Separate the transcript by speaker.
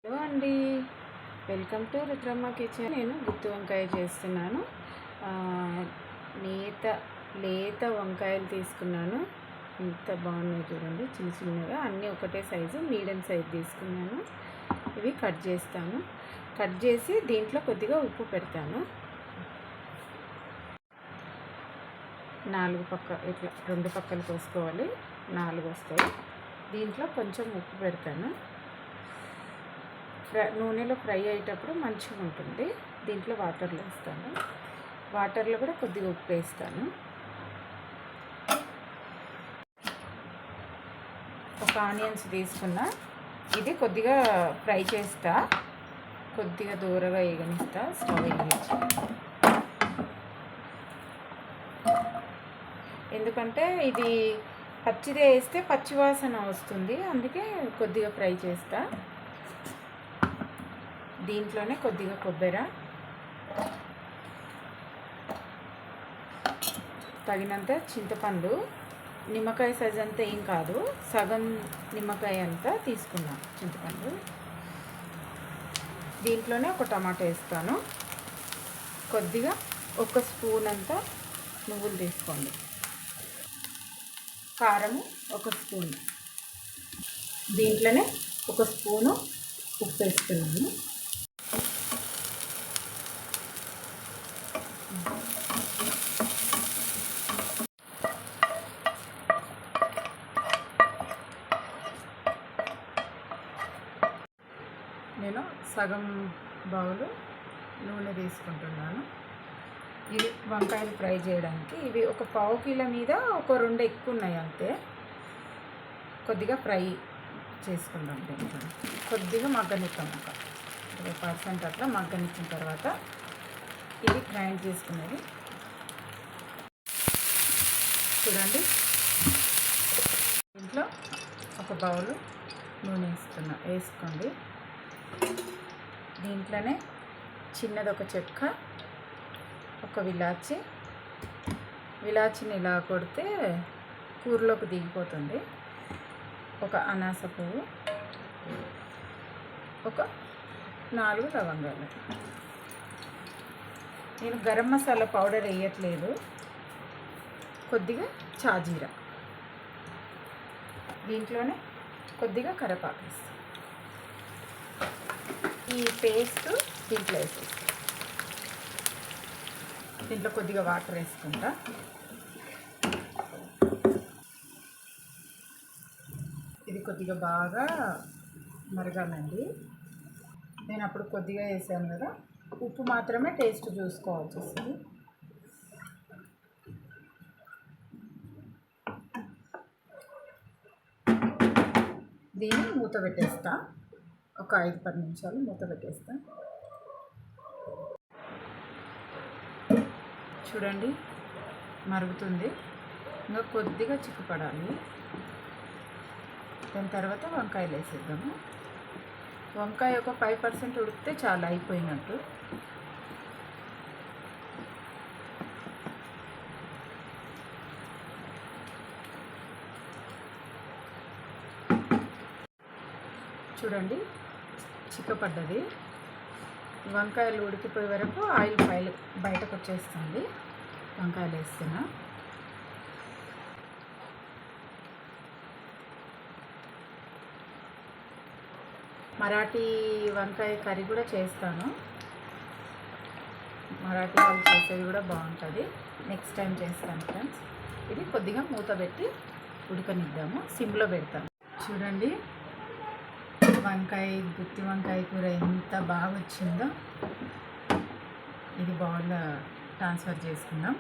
Speaker 1: Hello అండి, welcome to Rudramma kitchen. నేను గుత్తి వంకాయ చేస్తున్నాను. లేత వంకాయలు తీసుకున్నాను. ఎంత బాగున్నాయి చూడండి, చిన్న చిన్నగా అన్నీ ఒకటే సైజు, మీడియం సైజు తీసుకున్నాను. ఇవి కట్ చేస్తాను. కట్ చేసి దీంట్లో కొద్దిగా ఉప్పు పెడతాను. 4 పక్క ఇట్లా 2 పక్కలు కోసుకోవాలి, 4 వస్తాయి. దీంట్లో కొంచెం ఉప్పు పెడతాను. నూనెలో ఫ్రై అయ్యేటప్పుడు మంచిగా ఉంటుంది. దీంట్లో వాటర్లో వేస్తాను. వాటర్లో కూడా కొద్దిగా ఉప్పు వేస్తాను. ఒక ఆనియన్స్ తీసుకున్నా, ఇది కొద్దిగా ఫ్రై చేస్తా, కొద్దిగా దూరగా వేగనిస్తా. స్టవ్ వేయించి, ఎందుకంటే ఇది పచ్చిదే వేస్తే పచ్చివాసన వస్తుంది, అందుకే కొద్దిగా ఫ్రై చేస్తా. దీంట్లోనే కొద్దిగా కొబ్బరి, తగినంత చింతపండు, నిమ్మకాయ సైజ్ అంతా ఏం కాదు, సగం నిమ్మకాయ అంతా తీసుకున్నాం చింతపండు. దీంట్లోనే ఒక టమాటా వేస్తాను. కొద్దిగా 1 స్పూన్ అంతా నువ్వులు తీసుకోండి. కారము 1 స్పూన్. దీంట్లోనే 1 స్పూను ఉప్పు వేస్తున్నాను. నేను సగం బౌలు నూనె తీసుకుంటున్నాను. ఇది వంకాయలు ఫ్రై చేయడానికి. ఇవి ఒక 1/2 కిలో మీద ఒక 2 ఎక్కువ ఉన్నాయి అంతే. కొద్దిగా ఫ్రై చేసుకుందాం. దీంట్లో కొద్దిగా మగ్గనిస్తాం, ఒక 20% అట్లా మగ్గనిచ్చిన తర్వాత ఇది గ్రైండ్ చేసుకునేది. చూడండి, దీంట్లో ఒక బౌలు నూనె వేసుకోండి. దీంట్లోనే చిన్నది ఒక చెక్క, ఒక విలాచిని ఇలా కొడితే కూరలోకి దిగిపోతుంది. ఒక అనాస పువ్వు, ఒక 4 లవంగాలు. నేను గరం మసాలా పౌడర్ వేయట్లేదు, కొద్దిగా చాజీరా. దీంట్లోనే కొద్దిగా కరివేపాకు వేస్తాను. ఈ పేస్ట్ దీంట్లో వేసేస్తాను. దీంట్లో కొద్దిగా వాటర్ వేసుకుంటా. ఇది కొద్దిగా బాగా మరగాలండి. నేను అప్పుడు కొద్దిగా వేసాను కదా, ఉప్పు మాత్రమే టేస్ట్ చూసుకోవాల్సి వస్తుంది. దీన్ని మూత పెట్టేస్తా. ఒక 5-10 నిమిషాలు మూత పెట్టేస్తా. చూడండి, మరుగుతుంది. ఇంకా కొద్దిగా చిక్కుపడాలి. దాని తర్వాత వంకాయలు వేసేద్దాము. వంకాయ ఒక 5% ఉడికితే చాలా అయిపోయినట్టు. చూడండి, చిక్కపడ్డది. వంకాయలు ఉడికిపోయే వరకు ఆయిల్ బయటకు వచ్చేస్తుంది. వంకాయలు వేస్తున్నా. మరాఠీ వంకాయ కర్రీ కూడా చేస్తాను. మరాఠీ వాళ్ళు చేసేది కూడా బాగుంటుంది. నెక్స్ట్ టైం చేస్తాను ఫ్రెండ్స్. ఇది కొద్దిగా మూత పెట్టి ఉడకనిద్దాము, సిమ్లో పెడతాను. చూడండి, గుత్తి వంకాయ కూర ఎంత బాగా వచ్చిందో. ఇది బౌల్లో ట్రాన్స్ఫర్ చేసుకుందాం.